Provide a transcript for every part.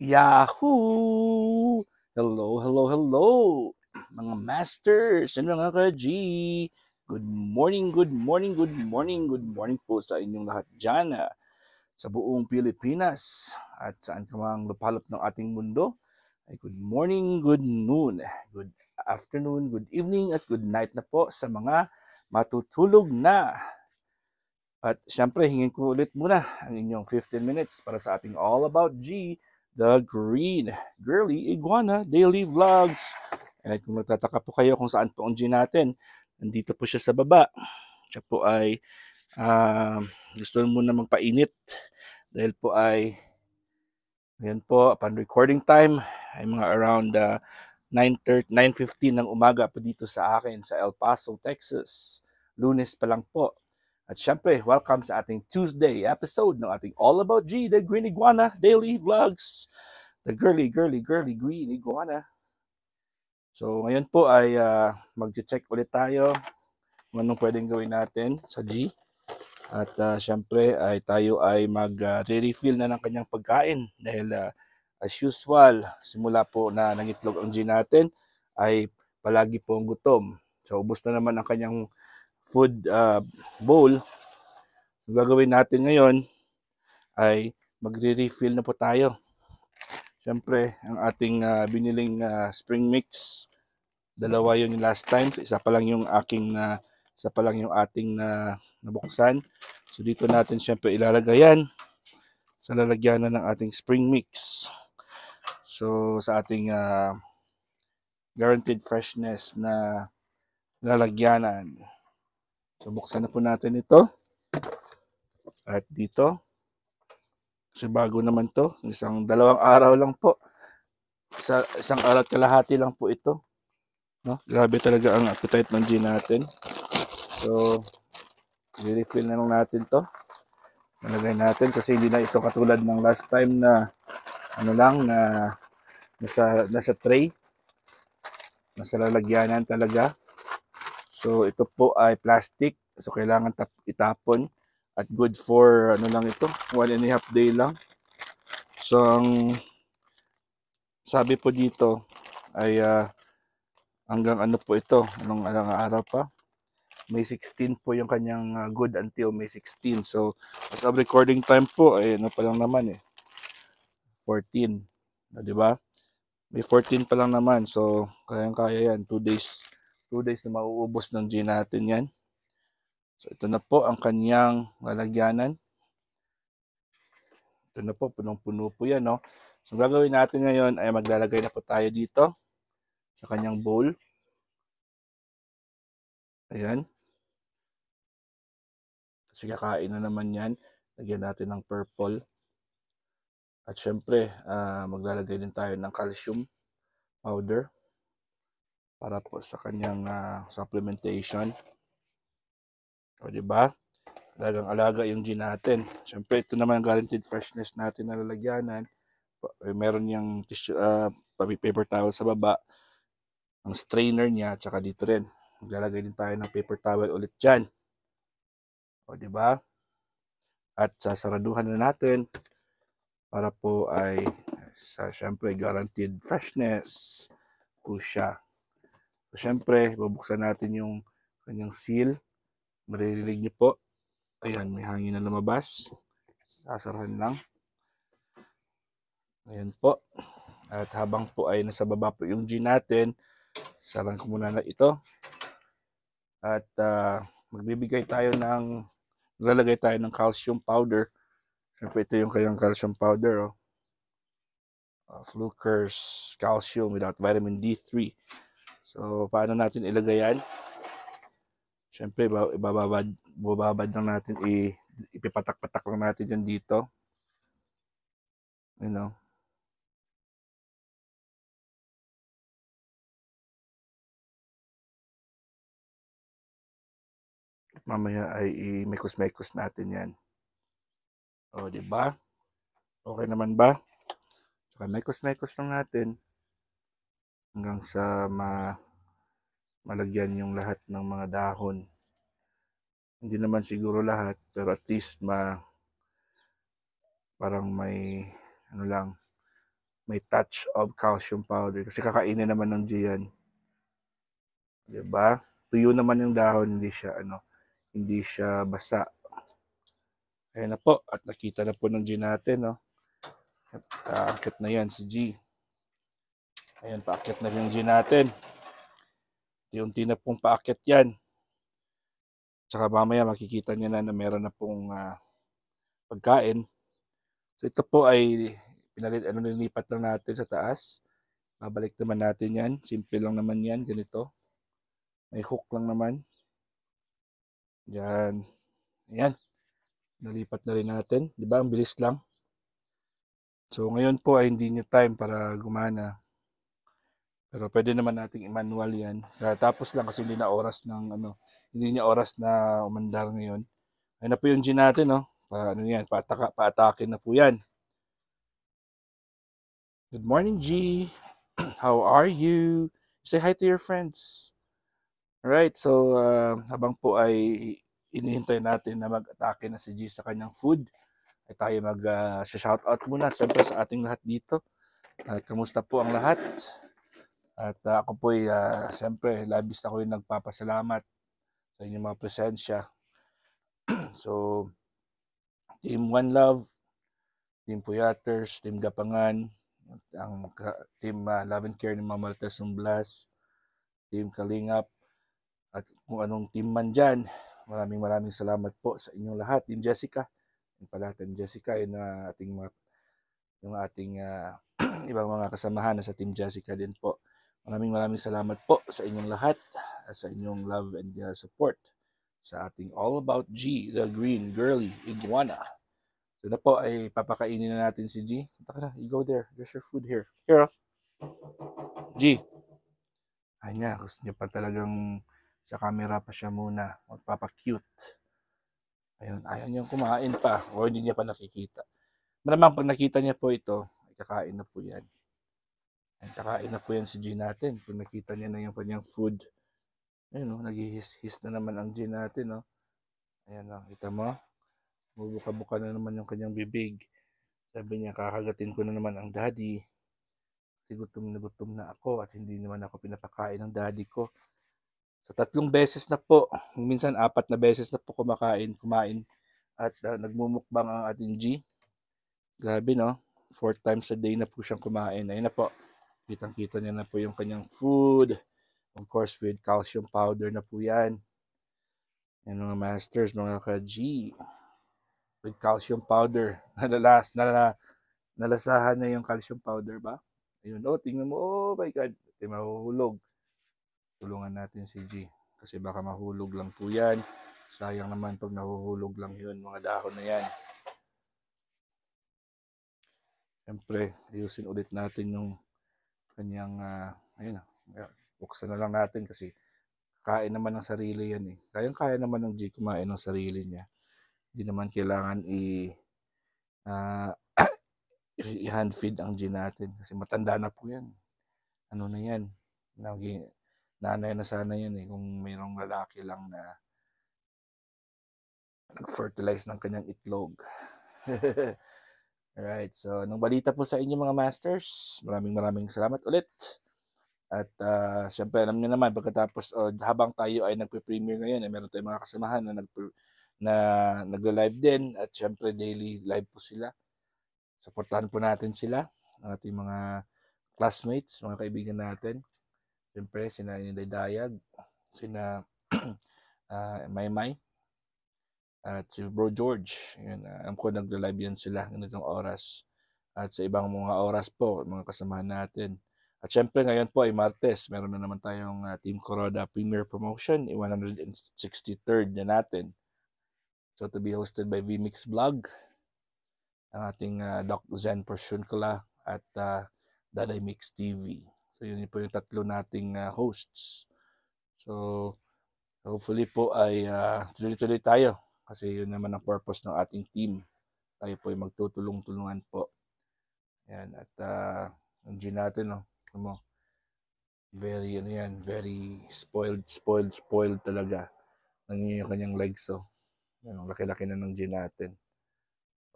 Yahoo! Hello, hello, hello! Mga masters and mga ka-G! Good morning, good morning, good morning, good morning po sa inyong lahat dyan sa buong Pilipinas at saan ka mang lupalop ng ating mundo. Ay good morning, good noon, good afternoon, good evening at good night na po sa mga matutulog na. At syempre, hingin ko ulit muna ang inyong 15 minutes para sa ating All About G, the Green Girly Iguana Daily Vlogs. At kung nagtataka po kayo kung saan po ang G natin, nandito po siya sa baba. Siya po ay gusto muna magpainit dahil po ay ngayon po upon recording time ay mga around 9:15 ng umaga po dito sa akin sa El Paso, Texas. Lunes pa lang po. At syempre, welcome sa ating Tuesday episode ng ating All About G, the Green Iguana Daily Vlogs. The girly green iguana. So ngayon po ay mag-check ulit tayo kung anong pwedeng gawin natin sa G. At syempre ay tayo ay mag-refill na ng kanyang pagkain dahil as usual, simula po na nangitlog ang G natin ay palagi po ang gutom. So ubos na naman ang kanyang food bowl. Ang gagawin natin ngayon ay magre-refill na po tayo. Siyempre, ang ating biniling spring mix, dalawa yun yung last time. Isa pa lang yung ating nabuksan. So dito natin siyempre ilalagay yan sa lalagyanan ng ating spring mix. So sa ating guaranteed freshness na lalagyanan. So buksan na po natin ito. At dito, kasi bago naman to, dalawang araw lang po. Isang araw at kalahati lang po ito. No? Grabe talaga ang appetite ng G natin. So, i-refill na lang natin to. Nalagay natin kasi hindi na ito katulad ng last time na nasa tray. Nasa lalagyanan talaga. So, ito po ay plastic. So, kailangan itapon. At good for, 1.5 day lang. So, ang sabi po dito ay hanggang ano po ito, anong araw pa? May 16 po yung kanyang good until May 16. So, as of recording time po, ay ano pa lang naman 14. Di ba? May 14 pa lang naman. So, kayang-kaya yan. 2 days. 2 days na mauubos ng G natin yan. So, ito na po ang kanyang lalagyanan. Ito na po, punong-puno po yan, no? So, gagawin natin ngayon ay maglalagay na po tayo dito sa kanyang bowl. Ayan. Kasi kakain na naman yan. Lagyan natin ng purple. At syempre, maglalagay din tayo ng calcium powder para po sa kanyang supplementation. O, diba? Alagang-alaga yung G natin. Syempre, ito naman ang guaranteed freshness natin na lalagyanan. Meron yung tissue, paper towel sa baba. Ang strainer niya, tsaka dito rin. Maglalagay din tayo ng paper towel ulit dyan. O, diba? At sasaraduhan na natin para po ay syempre guaranteed freshness po siya. So, syempre, bubuksan natin yung kanyang seal. Maririnig niyo po. Ayan, may hangin na lumabas. Sasarahan lang. Ayan po. At habang po ay nasa baba po yung G natin, sarang ko muna na ito. At maglalagay tayo ng calcium powder. Syempre, ito yung kanyang calcium powder. Fluker's calcium without vitamin D3. So, paano natin ilagay yan? Siyempre, bababad lang natin, ipipatak-patak lang natin yan dito. You know. At mamaya ay i-mekos-mekos natin yan. O, diba? Okay naman ba? Saka mekos-mekos lang natin hanggang sa malagyan yung lahat ng mga dahon. Hindi naman siguro lahat, pero at least parang may may touch of calcium powder kasi kakainin naman ng G yan. Diba? Tuyo naman yung dahon, hindi siya basa. Ayan na po, at nakita na po ng G natin, no? Aakit na yan si G. Ayan, paakit na yung G natin. Unti na pong paakit yan. Tsaka mamaya makikita niya na meron na pong pagkain. So ito po ay nilipat lang natin sa taas. Babalik naman natin yan. Simple lang naman yan, ganito. May hook lang naman. Yan. Ayan. Nalipat na rin natin. Di ba? Ang bilis lang. So ngayon po ay hindi niya time para gumana. Pero pwede naman nating i-manual yan. Tapos lang kasi hindi niya oras na umandar ngayon. Ayun na po yung G natin, no? Paatakin na po yan. Good morning, G. How are you? Say hi to your friends. Alright, so habang po ay inihintay natin na mag-atake na si G sa kanyang food, ay tayo mag-shoutout muna siyempre sa ating lahat dito. Kamusta po ang lahat? At ako po ay siyempre labis ako yung nagpapasalamat sa inyong mga presensya. So, Team One Love, Team Puyaters, Team Gapangan, ang Team Love and Care ni Mama Maltes Blas, Team Kalingap, at kung anong team man dyan, maraming salamat po sa inyong lahat. Team Jessica, yung pala Team Jessica, yung ating ibang mga kasamahan na sa Team Jessica din po. Maraming salamat po sa inyong lahat, sa inyong love and support sa ating All About G, the Green Girly Iguana. So na po ay papakainin na natin si G. Punta ka na, you go there. There's your food here. Here, G. Ay niya, gusto niya pa talagang sa camera pa siya muna. Magpapakute. Ayun, ayaw niyang kumain pa. O hindi niya pa nakikita. Maramang pag nakita niya po ito, ay kakain na po yan. Kakain na po yan si G natin. Kung nakita niya na yung kanyang food. Ayun, naghihis-his na naman ang G natin. No? Ayan, kita mo. Bubuka-buka na naman yung kanyang bibig. Sabi niya, kakagatin ko na naman ang daddy. Kasi gutom na ako at hindi naman ako pinapakain ng daddy ko. So 3 beses na po, minsan 4 na beses na po kumain at nagmumukbang ang ating G. Grabe, no? 4 times a day na po siyang kumain. Ayun na po. Kitang-kita niya na po yung kanyang food. Of course, with calcium powder na po yan. Yan mga masters, mga ka-G. With calcium powder. Nalasahan na yung calcium powder ba? Ayun, tingnan mo. Oh my God. Mahuhulog. Tulungan natin si G. Kasi baka mahulog lang po yan. Sayang naman pag nahuhulog lang yun, mga dahon na yan. Siyempre, ayusin ulit natin yung kanyang, buksan na lang natin kasi kain naman ng sarili yan eh. Kaya naman ng G kumain ng sarili niya. Hindi naman kailangan i-hand feed ang G natin kasi matanda na po yan. Ano na yan? Nanay na sana yan eh kung mayroong lalaki lang na nag-fertilize ng kanyang itlog. Alright, so nung balita po sa inyo mga masters, maraming salamat ulit. At syempre alam niyo naman pagkatapos habang tayo ay nagpe-premiere ngayon, meron tayong mga kasamahan na naglo-live din at syempre daily live po sila. Suportahan po natin sila, ang ating mga classmates, mga kaibigan natin. Syempre sina Inday Dayag, sina Maymay, at si Bro George. Yun, alam ko naglo-live yan sila ganitong oras. At sa ibang mga oras po, mga kasamahan natin. At syempre ngayon po ay Martes, meron na naman tayong Team Kuroda Premier Promotion, 163rd na natin. So to be hosted by VMix Vlog, ang ating Doc Zen Porciuncula at Daday Mix TV. So yun po yung 3 nating hosts. So hopefully po ay tuloy-tuloy tayo kasi yun naman ang purpose ng ating team. Tayo po ay magtutulong-tulungan po. Yan, at ang G natin, no? Very spoiled talaga. Nangyayang yung kanyang legs, so. Yan, laki-laki na ng G natin.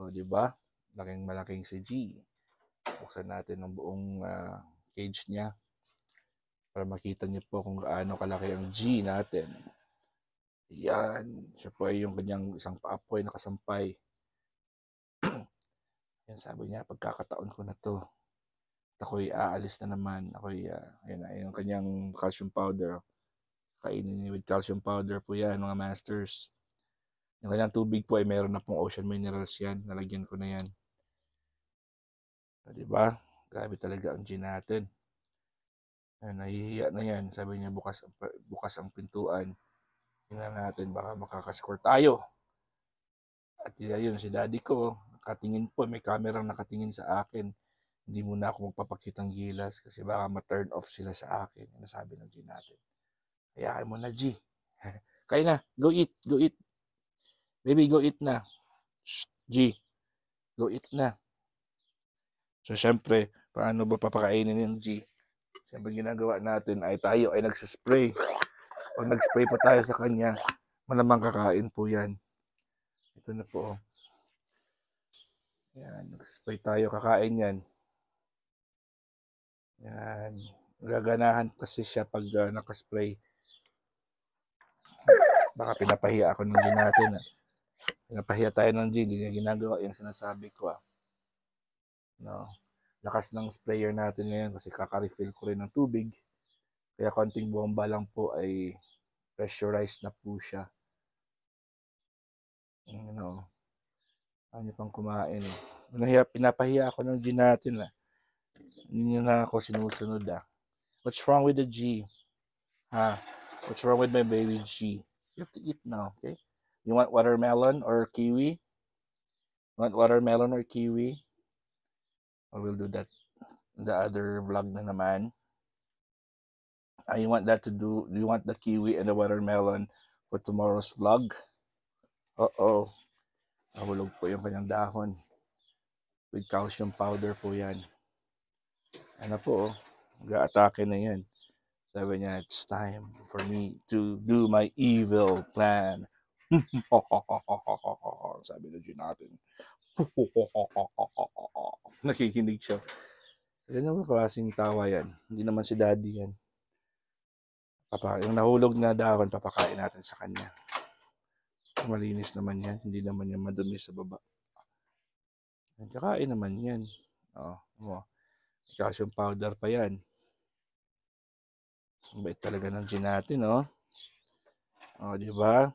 O, di ba? Malaking si G. Buksan natin ang buong cage niya para makita niyo po kung gaano kalaki ang G natin. Yan. Siya po ay yung kanyang isang paa po ay nakasampay. Yan, sabi niya, pagkakataon ko na to. At ako'y aalis na naman. Ako'y, ayun na, yung kanyang calcium powder. Kainin niyo with calcium powder po yan, mga masters. Yung kanyang tubig po ay meron na pong ocean minerals yan. Nalagyan ko na yan. Diba? Grabe talaga ang G natin. Ayun, nahihiya na yan. Sabi niya, bukas ang pintuan. Tingnan natin, baka makakascore tayo. At yun, si daddy ko, nakatingin po, may camera nakatingin sa akin. Hindi muna ako magpapakitang gilas kasi baka ma-turn off sila sa akin. Yung nasabi ng G natin. Hayaan mo na, G. Kaya na, go eat, go eat. Baby, go eat na. Shh, G, go eat na. So, syempre, paano ba papakainin yung G? Siyempre, ginagawa natin ay tayo ay nagsispray. Pag nag-spray pa tayo sa kanya, malamang kakain po yan. Ito na po. Yan, nag-spray tayo, kakain yan. Yan. Gaganahan kasi siya pag nakaspray. Baka pinapahiya ako ng G natin. Pinapahiya tayo ng G, hindi niya ginagawa yung sinasabi ko. No. Lakas ng sprayer natin ngayon kasi kaka-refill ko rin ng tubig. Kaya konting bomba lang po ay pressurized na po siya. Ano pang kumain. Pinapahiya ako ng G natin. Hindi na ako sinusunod. What's wrong with the G? What's wrong with my baby G? You have to eat now, okay? You want watermelon or kiwi? Want watermelon or kiwi? Or we'll do that in the other vlog na naman. You want that to do you want the kiwi and the watermelon for tomorrow's vlog? Uh-oh. Nahulog po yung kanyang dahon. With calcium powder po yan. Ano po, ga-atake na yan. Sabi niya, it's time for me to do my evil plan. Sabi na dyan natin. Nakikinig siya. Ganyan mo klaseng tawa yan. Hindi naman si daddy yan. Yung nahulog na dahon, papakain natin sa kanya. Malinis naman yan. Hindi naman yan madumi sa baba. Kakain naman yan. Calcium powder pa yan. Ang bait talaga ng G natin, diba?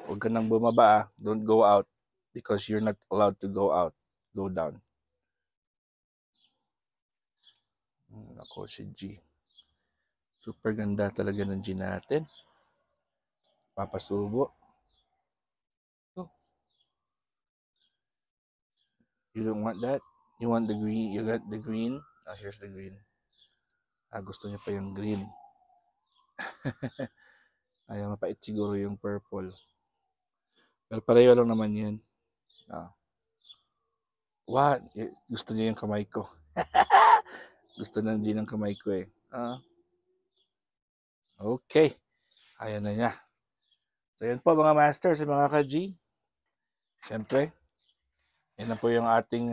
Huwag ka nang bumaba, Don't go out because you're not allowed to go out. Go down. Ako si G. Super ganda talaga ng G natin. Papasubo. You don't want that? You want the green? You got the green? Here's the green. Gusto niya pa yung green. Ayaw, mapait siguro yung purple. Pero pareho lang naman yan. What? Gusto niya yung kamay ko. Gusto ng G ng kamay ko eh. Okay. Ayan na niya. So yun po mga masters, mga ka-G. Siyempre, yan na po yung ating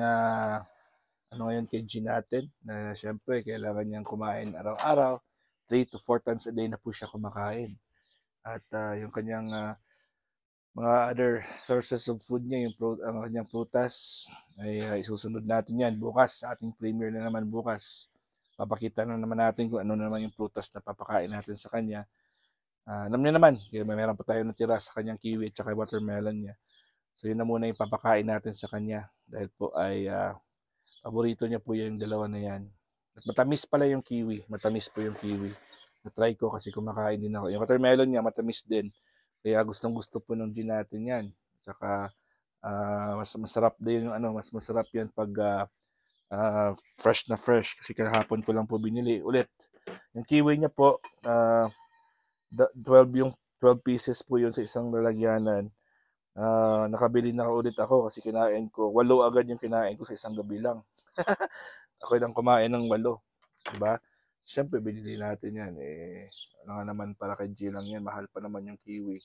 ngayon kay G natin. Na siyempre, kailangan niyang kumain araw-araw. 3 to 4 times a day na po siya kumakain. At yung kanyang mga other sources of food niya, ang kanyang prutas, ay isusunod natin yan bukas sa ating premiere na naman bukas. Papakita na naman natin kung ano naman yung prutas na papakain natin sa kanya. Alam niya naman, meron pa tayo natira sa kanyang kiwi at saka watermelon niya. So yun na muna yung papakain natin sa kanya dahil po ay paborito niya po yung dalawa na yan. At matamis pala yung kiwi. Matamis po yung kiwi. Na-try ko kasi kumakain din ako. Yung watermelon niya matamis din. Kaya gustong-gusto po ng G natin yan. Saka mas masarap din yung mas masarap yan pag fresh na fresh kasi kahapon ko lang po binili ulit. Yung kiwi niya po 12 pieces po yun sa isang lalagyanan. Nakabili na ulit ako kasi kinain ko 8 agad yung kinain ko sa isang gabi lang. Ako lang kumain ng 8, diba? Siyempre binili natin yan ano nga naman para kay G lang yan, mahal pa naman yung kiwi.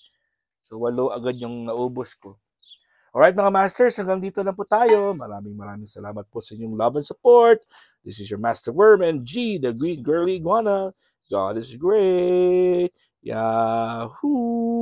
So 8 agad yung naubos ko. Alright mga masters, hanggang dito lang po tayo. Maraming salamat po sa inyong love and support. This is your Master Worm and G, the Green Girly Iguana. God is great. Yahoo!